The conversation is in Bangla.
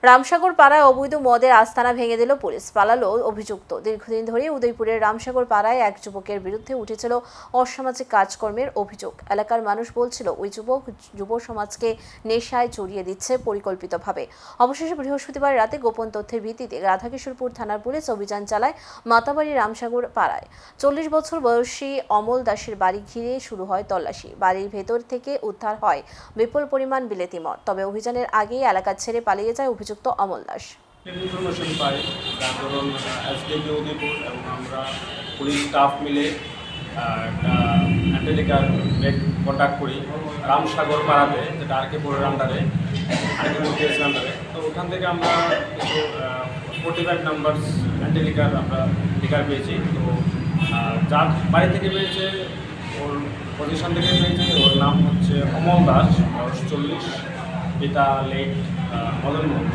রামসাগর পাড়ায় অবৈধ মদের আস্তানা ভেঙে দিল পুলিশ, পালালো অভিযুক্ত। দীর্ঘদিন ধরে উদয়পুরের রামসাগর পাড়ায় এক যুবকের বিরুদ্ধে উঠেছিল অসামাজিক কাজকর্মের অভিযোগ। এলাকার মানুষ বলছিল ওই যুবক যুব সমাজকে নেশায় জড়িয়ে দিচ্ছে পরিকল্পিতভাবে। অবশেষে বৃহস্পতিবার রাতে গোপন তথ্যের ভিত্তিতে রাধাকিশোরপুর থানার পুলিশ অভিযান চালায় মাতাবাড়ি রামসাগর পাড়ায়। 40 বছর বয়সী অমল দাসের বাড়ি ঘিরে শুরু হয় তল্লাশি। বাড়ির ভেতর থেকে উদ্ধার হয় বিপুল পরিমাণ বিলেতি মদ। তবে অভিযানের আগেই এলাকা ছেড়ে পালিয়ে যায় অভিযুক্ত অমল দাস। ইনফরমেশন পাই, যার ধরুন এসডিপি উদয়পুর এবং আমরা পুলিশ স্টাফ মিলে একটা অ্যান্টিলিকার নেট কন্ট্যাক্ট করি রামসাগর পাড়াতে, যেটা আরকেপুরের আন্ডারে, আরকেপুর কেসের আন্ডারে। তো ওখান থেকে আমরা কিছু 45 নাম্বার অ্যান্টিলিকার আমরা লিকার পেয়েছি। তো যার বাড়ি থেকে পেয়েছে, ওর পজিশন থেকে পেয়েছে, ওর নাম হচ্ছে অমল দাস, বয়স 40, পিতা লেট মদন মোহন।